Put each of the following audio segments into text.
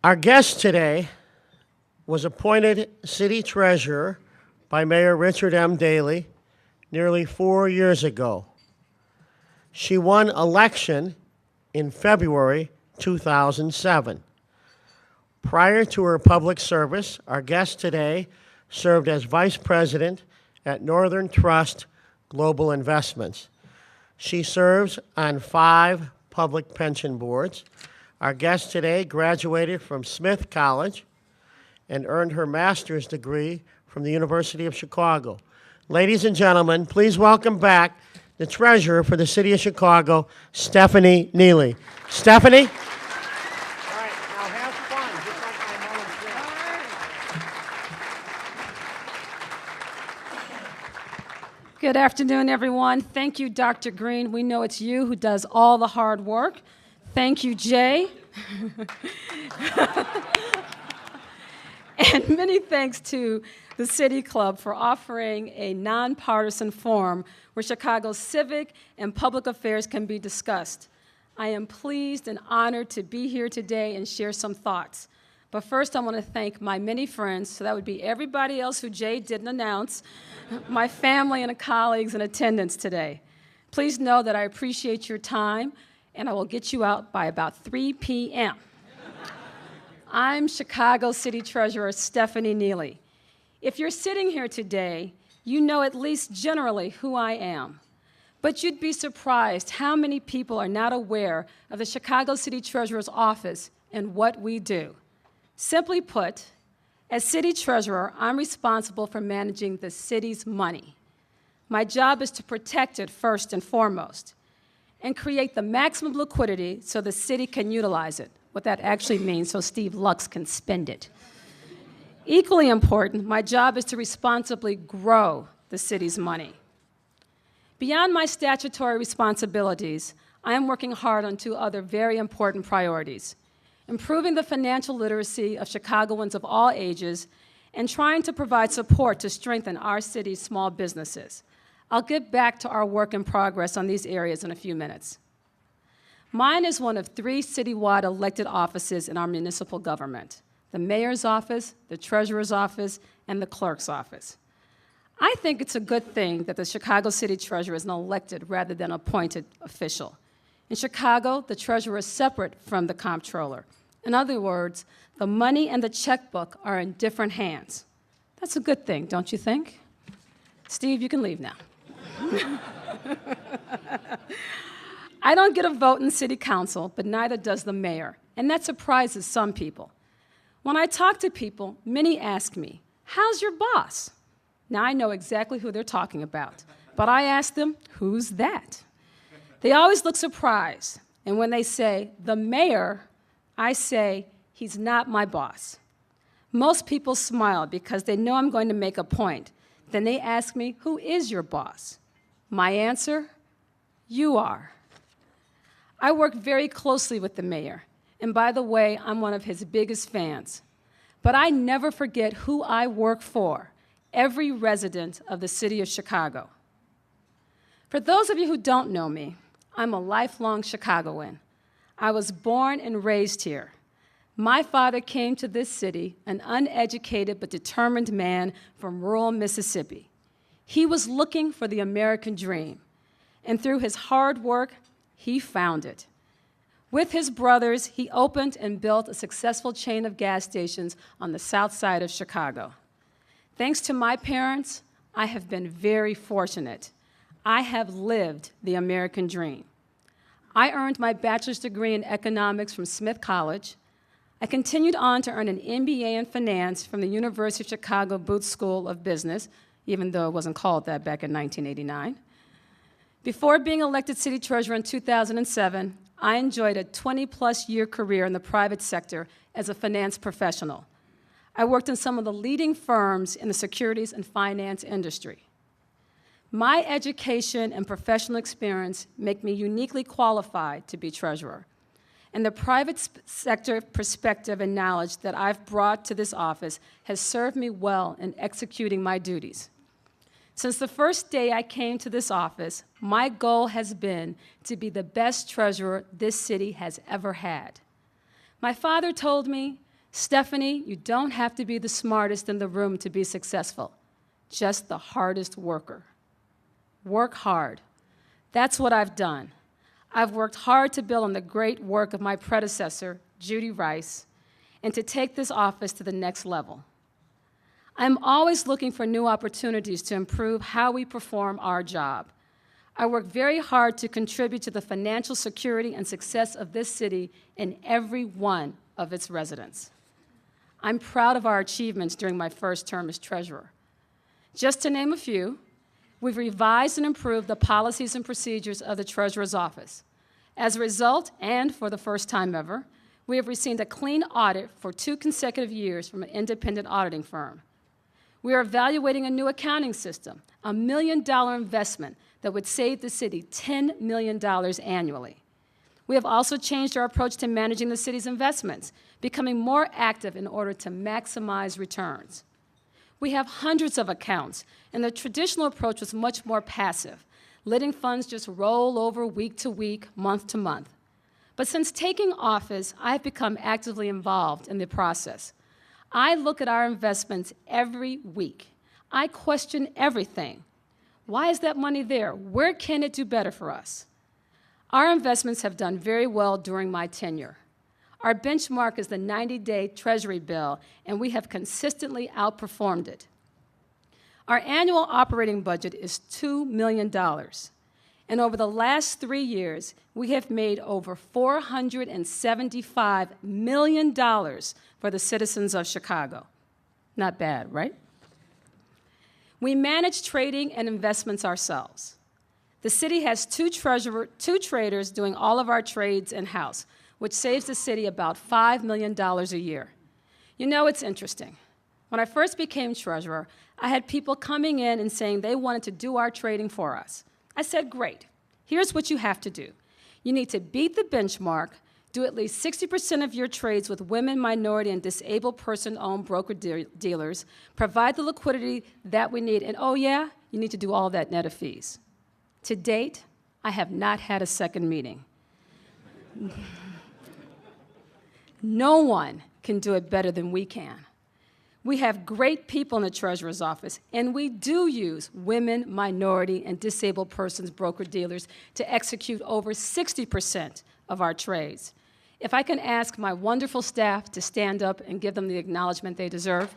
Our guest today was appointed city treasurer by Mayor Richard M. Daley nearly 4 years ago. She won election in February 2007. Prior to her public service, our guest today served as vice president at Northern Trust Global Investments. She serves on 5 public pension boards. Our guest today graduated from Smith College and earned her master's degree from the University of Chicago. Ladies and gentlemen, please welcome back the treasurer for the city of Chicago, Stephanie Neely. Stephanie? All right, now have fun, just like my mom said. Good afternoon, everyone. Thank you, Dr. Green. We know it's you who does all the hard work. Thank you, Jay. And many thanks to the City Club for offering a nonpartisan forum where Chicago's civic and public affairs can be discussed. I am pleased and honored to be here today and share some thoughts. But first, I want to thank my many friends, so that would be everybody else who Jay didn't announce, my family and colleagues in attendance today. Please know that I appreciate your time, and I will get you out by about 3 p.m. I'm Chicago City Treasurer Stephanie Neely. If you're sitting here today, you know at least generally who I am. But you'd be surprised how many people are not aware of the Chicago City Treasurer's office and what we do. Simply put, as City Treasurer, I'm responsible for managing the city's money. My job is to protect it first and foremost, and create the maximum liquidity so the city can utilize it, what that actually means, so Steve Lux can spend it. Equally important, my job is to responsibly grow the city's money. Beyond my statutory responsibilities, I am working hard on 2 other very important priorities: improving the financial literacy of Chicagoans of all ages and trying to provide support to strengthen our city's small businesses. I'll get back to our work in progress on these areas in a few minutes. Mine is one of 3 citywide elected offices in our municipal government: the mayor's office, the treasurer's office, and the clerk's office. I think it's a good thing that the Chicago City Treasurer is an elected rather than appointed official. In Chicago, the treasurer is separate from the comptroller. In other words, the money and the checkbook are in different hands. That's a good thing, don't you think? Steve, you can leave now. I don't get a vote in city council, but neither does the mayor, and that surprises some people. When I talk to people, many ask me, "How's your boss?" Now, I know exactly who they're talking about, but I ask them, "Who's that?" They always look surprised, and when they say, "The mayor," I say, "He's not my boss." Most people smile because they know I'm going to make a point. Then they ask me, "Who is your boss?" My answer, "You are." I work very closely with the mayor, and by the way, I'm one of his biggest fans. But I never forget who I work for, every resident of the city of Chicago. For those of you who don't know me, I'm a lifelong Chicagoan. I was born and raised here. My father came to this city, an uneducated but determined man from rural Mississippi. He was looking for the American dream, and through his hard work, he found it. With his brothers, he opened and built a successful chain of gas stations on the south side of Chicago. Thanks to my parents, I have been very fortunate. I have lived the American dream. I earned my bachelor's degree in economics from Smith College. I continued on to earn an MBA in finance from the University of Chicago Booth School of Business, even though it wasn't called that back in 1989. Before being elected city treasurer in 2007, I enjoyed a 20-plus year career in the private sector as a finance professional. I worked in some of the leading firms in the securities and finance industry. My education and professional experience make me uniquely qualified to be treasurer. And the private sector perspective and knowledge that I've brought to this office has served me well in executing my duties. Since the first day I came to this office, my goal has been to be the best treasurer this city has ever had. My father told me, Stephanie, you don't have to be the smartest in the room to be successful, just the hardest worker. Work hard. That's what I've done. I've worked hard to build on the great work of my predecessor, Judy Rice, and to take this office to the next level. I'm always looking for new opportunities to improve how we perform our job. I work very hard to contribute to the financial security and success of this city and every one of its residents. I'm proud of our achievements during my first term as treasurer. Just to name a few, we've revised and improved the policies and procedures of the Treasurer's Office. As a result, and for the first time ever, we have received a clean audit for 2 consecutive years from an independent auditing firm. We are evaluating a new accounting system, a $1 million investment that would save the city $10 million annually. We have also changed our approach to managing the city's investments, becoming more active in order to maximize returns. We have hundreds of accounts, and the traditional approach was much more passive, letting funds just roll over week to week, month to month. But since taking office, I've become actively involved in the process. I look at our investments every week. I question everything. Why is that money there? Where can it do better for us? Our investments have done very well during my tenure. Our benchmark is the 90-day Treasury bill, and we have consistently outperformed it. Our annual operating budget is $2 million. And over the last 3 years, we have made over $475 million for the citizens of Chicago. Not bad, right? We manage trading and investments ourselves. The city has two traders doing all of our trades in-house, which saves the city about $5 million a year. You know, it's interesting. When I first became treasurer, I had people coming in and saying they wanted to do our trading for us. I said, great. Here's what you have to do. You need to beat the benchmark, do at least 60% of your trades with women, minority, and disabled person-owned broker-dealers, provide the liquidity that we need, and oh yeah, you need to do all that net of fees. To date, I have not had a second meeting. No one can do it better than we can. We have great people in the Treasurer's Office, and we do use women, minority, and disabled persons broker-dealers to execute over 60% of our trades. If I can ask my wonderful staff to stand up and give them the acknowledgement they deserve.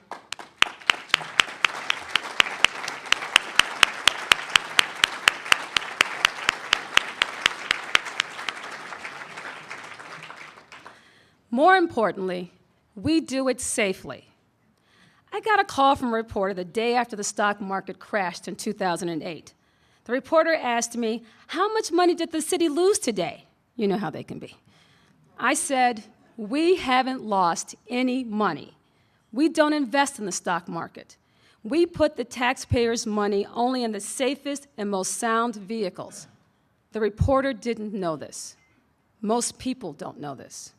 More importantly, we do it safely. I got a call from a reporter the day after the stock market crashed in 2008. The reporter asked me, how much money did the city lose today? You know how they can be. I said, we haven't lost any money. We don't invest in the stock market. We put the taxpayers' money only in the safest and most sound vehicles. The reporter didn't know this. Most people don't know this.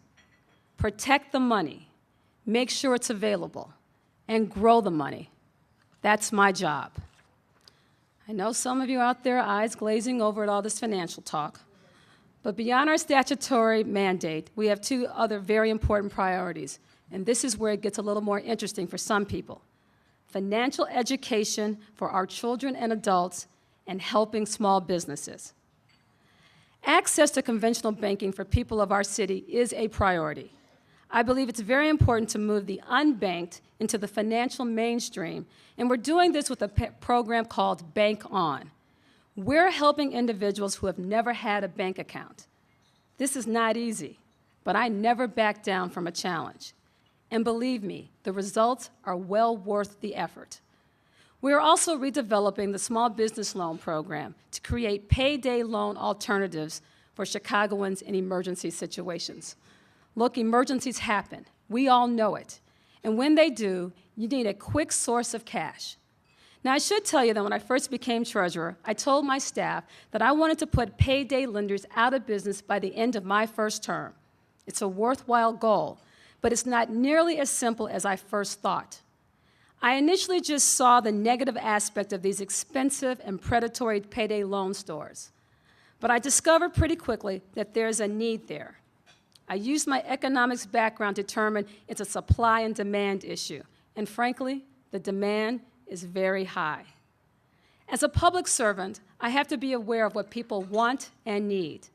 Protect the money, make sure it's available, and grow the money. That's my job. I know some of you out there eyes glazing over at all this financial talk, but beyond our statutory mandate, we have 2 other very important priorities, and this is where it gets a little more interesting for some people. Financial education for our children and adults, and helping small businesses. Access to conventional banking for people of our city is a priority. I believe it's very important to move the unbanked into the financial mainstream, and we're doing this with a program called Bank On. We're helping individuals who have never had a bank account. This is not easy, but I never back down from a challenge. And believe me, the results are well worth the effort. We are also redeveloping the small business loan program to create payday loan alternatives for Chicagoans in emergency situations. Look, emergencies happen. We all know it. And when they do, you need a quick source of cash. Now, I should tell you that when I first became treasurer, I told my staff that I wanted to put payday lenders out of business by the end of my first term. It's a worthwhile goal, but it's not nearly as simple as I first thought. I initially just saw the negative aspect of these expensive and predatory payday loan stores. But I discovered pretty quickly that there's a need there. I used my economics background to determine it's a supply and demand issue. And frankly, the demand is very high. As a public servant, I have to be aware of what people want and need.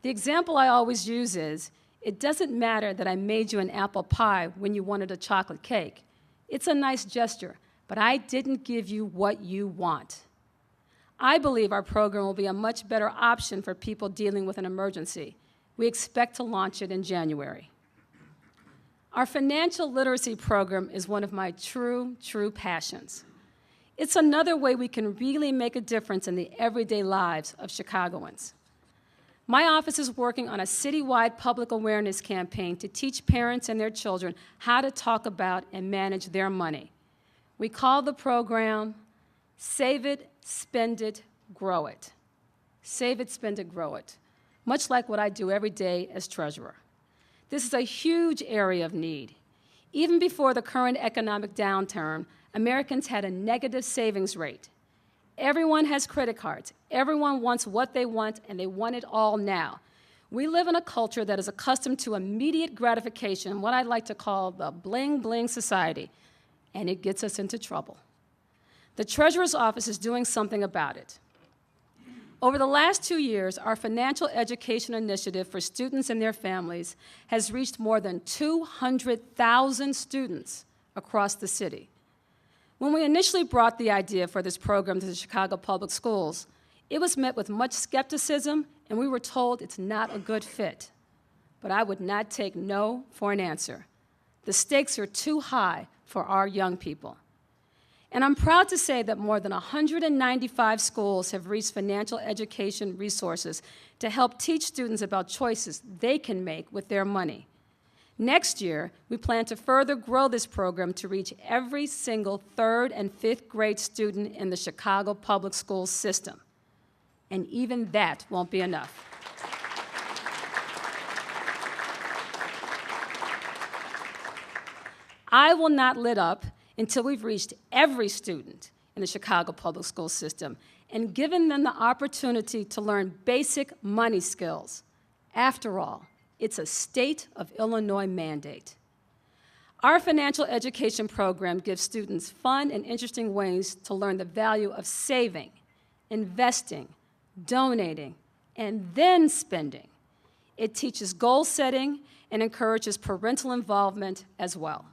The example I always use is, it doesn't matter that I made you an apple pie when you wanted a chocolate cake. It's a nice gesture, but I didn't give you what you want. I believe our program will be a much better option for people dealing with an emergency. We expect to launch it in January. Our financial literacy program is one of my true passions. It's another way we can really make a difference in the everyday lives of Chicagoans. My office is working on a citywide public awareness campaign to teach parents and their children how to talk about and manage their money. We call the program Save It, Spend It, Grow It. Save it, spend it, grow it, much like what I do every day as treasurer. This is a huge area of need. Even before the current economic downturn, Americans had a negative savings rate. Everyone has credit cards. Everyone wants what they want, and they want it all now. We live in a culture that is accustomed to immediate gratification, what I like to call the bling-bling society, and it gets us into trouble. The Treasurer's Office is doing something about it. Over the last 2 years, our financial education initiative for students and their families has reached more than 200,000 students across the city. When we initially brought the idea for this program to the Chicago Public Schools, it was met with much skepticism, and we were told it's not a good fit. But I would not take no for an answer. The stakes are too high for our young people. And I'm proud to say that more than 195 schools have reached financial education resources to help teach students about choices they can make with their money. Next year, we plan to further grow this program to reach every single 3rd and 5th grade student in the Chicago Public Schools system. And even that won't be enough. I will not let up until we've reached every student in the Chicago Public School system and given them the opportunity to learn basic money skills. After all, it's a state of Illinois mandate. Our financial education program gives students fun and interesting ways to learn the value of saving, investing, donating, and then spending. It teaches goal setting and encourages parental involvement as well.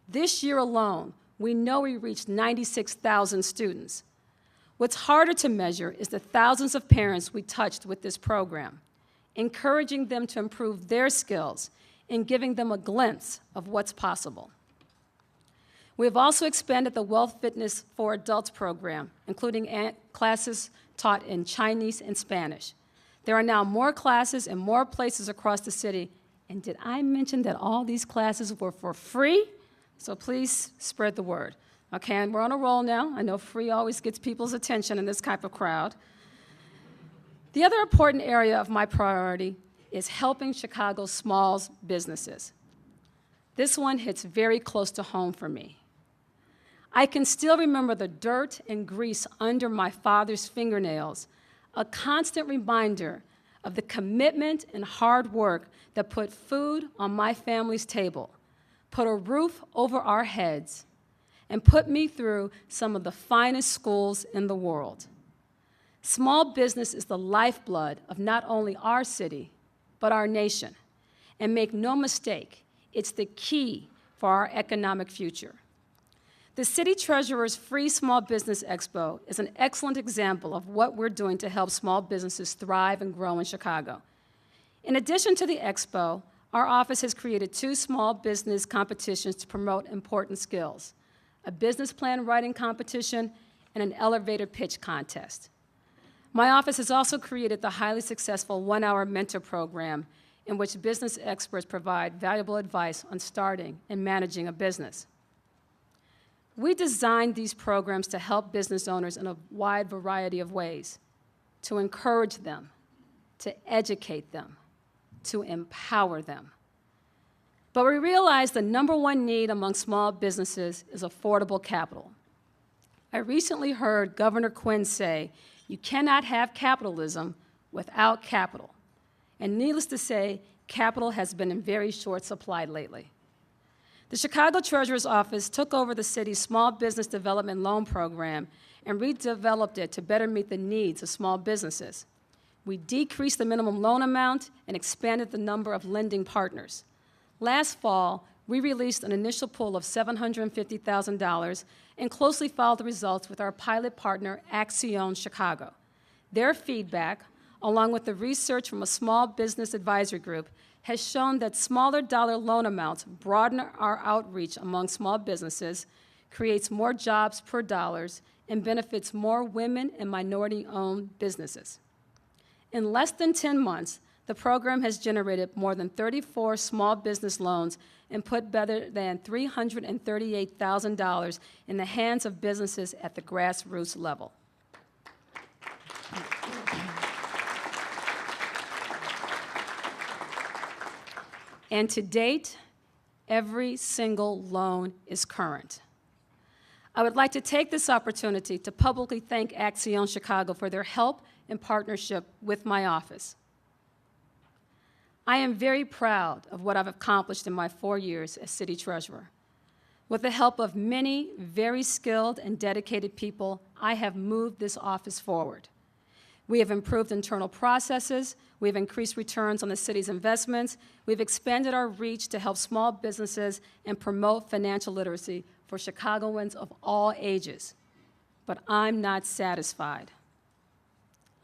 This year alone, we know we reached 96,000 students. What's harder to measure is the thousands of parents we touched with this program, encouraging them to improve their skills and giving them a glimpse of what's possible. We have also expanded the Wealth Fitness for Adults program, including classes taught in Chinese and Spanish. There are now more classes in more places across the city. And did I mention that all these classes were for free? So please spread the word. Okay, and we're on a roll now. I know free always gets people's attention in this type of crowd. The other important area of my priority is helping Chicago's small businesses. This one hits very close to home for me. I can still remember the dirt and grease under my father's fingernails, a constant reminder of the commitment and hard work that put food on my family's table, put a roof over our heads, and put me through some of the finest schools in the world. Small business is the lifeblood of not only our city, but our nation. And make no mistake, it's the key for our economic future. The City Treasurer's Free Small Business Expo is an excellent example of what we're doing to help small businesses thrive and grow in Chicago. In addition to the expo, our office has created 2 small business competitions to promote important skills: a business plan writing competition and an elevator pitch contest. My office has also created the highly successful 1-hour mentor program in which business experts provide valuable advice on starting and managing a business. We designed these programs to help business owners in a wide variety of ways, to encourage them, to educate them, to empower them. But we realize the #1 need among small businesses is affordable capital. I recently heard Governor Quinn say, "You cannot have capitalism without capital." And needless to say, capital has been in very short supply lately. The Chicago Treasurer's Office took over the city's small business development loan program and redeveloped it to better meet the needs of small businesses. We decreased the minimum loan amount and expanded the number of lending partners. Last fall, we released an initial pool of $750,000 and closely followed the results with our pilot partner, Axion Chicago. Their feedback, along with the research from a small business advisory group, has shown that smaller dollar loan amounts broaden our outreach among small businesses, creates more jobs per dollars, and benefits more women and minority-owned businesses. In less than 10 months, the program has generated more than 34 small business loans and put better than $338,000 in the hands of businesses at the grassroots level. And to date, every single loan is current. I would like to take this opportunity to publicly thank Axion Chicago for their help and partnership with my office. I am very proud of what I've accomplished in my 4 years as City Treasurer. With the help of many very skilled and dedicated people, I have moved this office forward. We have improved internal processes, we've increased returns on the city's investments, we've expanded our reach to help small businesses and promote financial literacy for Chicagoans of all ages. But I'm not satisfied.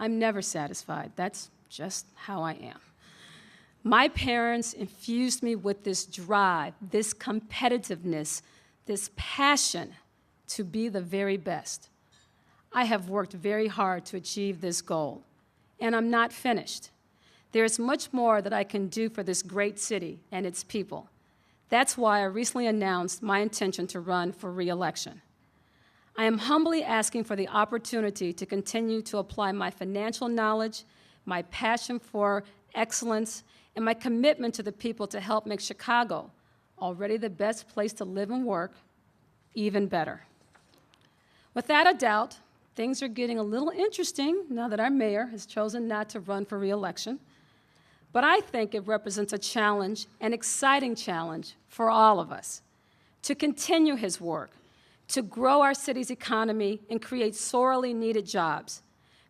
I'm never satisfied. That's just how I am. My parents infused me with this drive, this competitiveness, this passion to be the very best. I have worked very hard to achieve this goal, and I'm not finished. There is much more that I can do for this great city and its people. That's why I recently announced my intention to run for re-election. I am humbly asking for the opportunity to continue to apply my financial knowledge, my passion for excellence, and my commitment to the people to help make Chicago, already the best place to live and work, even better. Without a doubt, things are getting a little interesting now that our mayor has chosen not to run for re-election. But I think it represents a challenge, an exciting challenge for all of us, to continue his work, to grow our city's economy and create sorely needed jobs,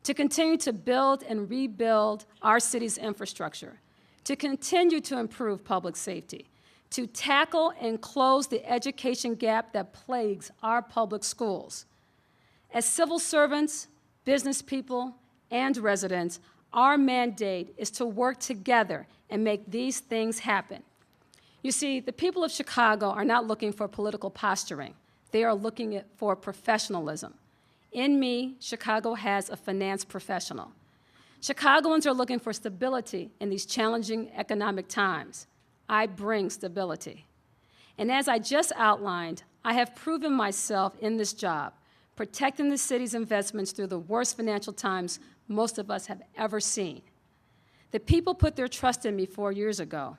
to continue to build and rebuild our city's infrastructure, to continue to improve public safety, to tackle and close the education gap that plagues our public schools. As civil servants, business people, and residents, our mandate is to work together and make these things happen. You see, the people of Chicago are not looking for political posturing. They are looking for professionalism. In me, Chicago has a finance professional. Chicagoans are looking for stability in these challenging economic times. I bring stability. And as I just outlined, I have proven myself in this job, protecting the city's investments through the worst financial times most of us have ever seen. The people put their trust in me 4 years ago.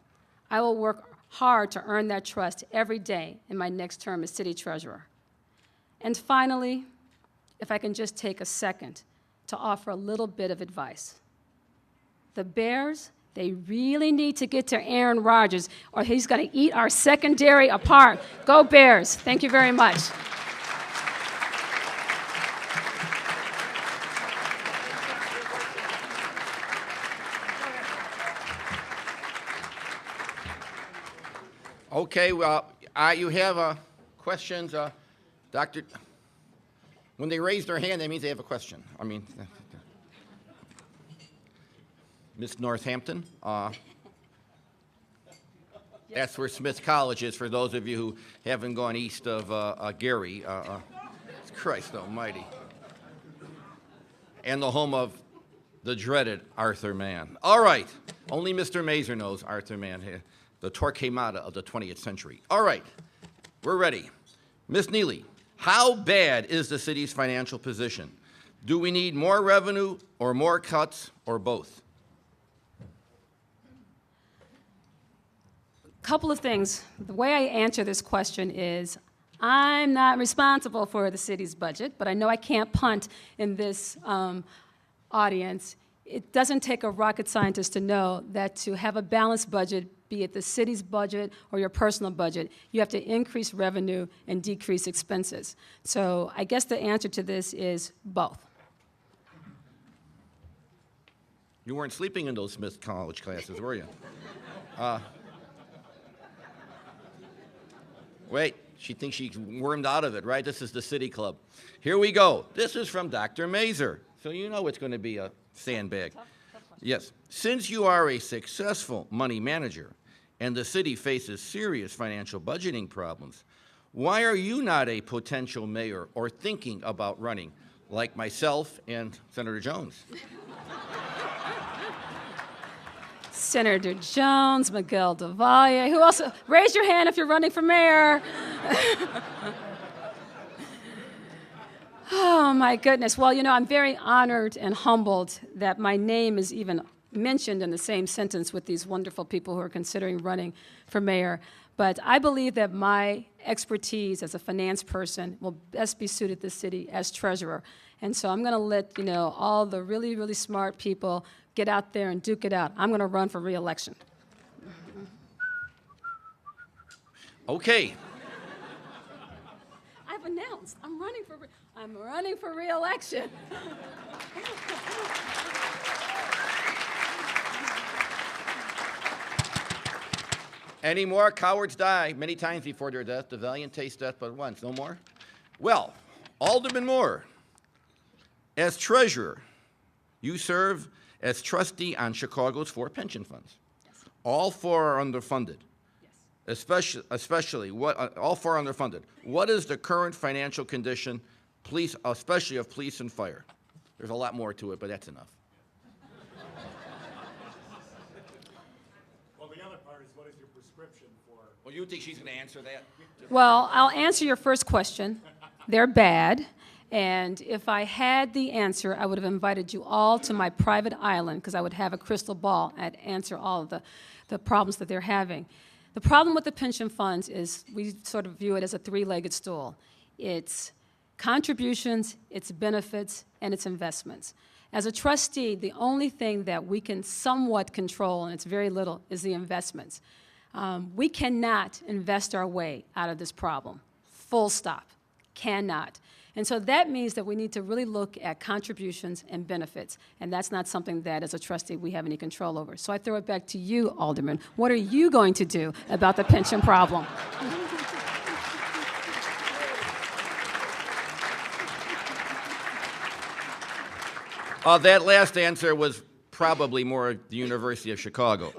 I will work hard to earn that trust every day in my next term as City Treasurer. And finally, if I can just take a second to offer a little bit of advice. The Bears, they really need to get to Aaron Rodgers or he's going to eat our secondary apart. Go Bears. Thank you very much. Okay, well, you have questions, Dr. When they raise their hand, that means they have a question. I mean, Ms. Northampton, that's where Smith College is, for those of you who haven't gone east of Gary. Christ almighty. And the home of the dreaded Arthur Mann. All right, only Mr. Mazur knows Arthur Mann here. The Torquemada of the 20th century. All right, we're ready. Ms. Neely, how bad is the city's financial position? Do we need more revenue or more cuts or both? A couple of things. The way I answer this question is, I'm not responsible for the city's budget, but I know I can't punt in this audience. it doesn't take a rocket scientist to know that to have a balanced budget, be it the city's budget or your personal budget, you have to increase revenue and decrease expenses. So I guess the answer to this is both. You weren't sleeping in those Smith College classes, were you? Wait, she thinks she's wormed out of it, right? This is the City Club. Here we go. This is from Dr. Mazur. So you know it's going to be a sandbag. Yes. Since you are a successful money manager and the city faces serious financial budgeting problems, why are you not a potential mayor or thinking about running like myself and Senator Jones? Senator Jones, Miguel del Valle, who else? Raise your hand if you're running for mayor. Oh, my goodness. Well, you know, I'm very honored and humbled that my name is even mentioned in the same sentence with these wonderful people who are considering running for mayor. But I believe that my expertise as a finance person will best be suited this city as treasurer. And so I'm going to let, you know, all the really, really smart people get out there and duke it out. I'm going to run for re-election. Okay. I've announced I'm running for re-election. Any more? Cowards die many times before their death. The valiant taste death but once. No more? Well, Alderman Moore, as treasurer, you serve as trustee on Chicago's 4 pension funds. Yes. All 4 are underfunded. Yes. Especially all 4 are underfunded. What is the current financial condition, especially of police and fire? There's a lot more to it, but that's enough. Well, the other part is, what is your prescription for? Well, you think she's going to answer that? Well, I'll answer your first question. They're bad. And if I had the answer, I would have invited you all to my private island because I would have a crystal ball and answer all of the problems that they're having. The problem with the pension funds is we sort of view it as a 3-legged stool. It's contributions, it's benefits, and it's investments. As a trustee, the only thing that we can somewhat control, and it's very little, is the investments. We cannot invest our way out of this problem. Full stop. Cannot. And so that means that we need to really look at contributions and benefits, and that's not something that, as a trustee, we have any control over. So I throw it back to you, Alderman. What are you going to do about the pension problem? That last answer was probably more the University of Chicago.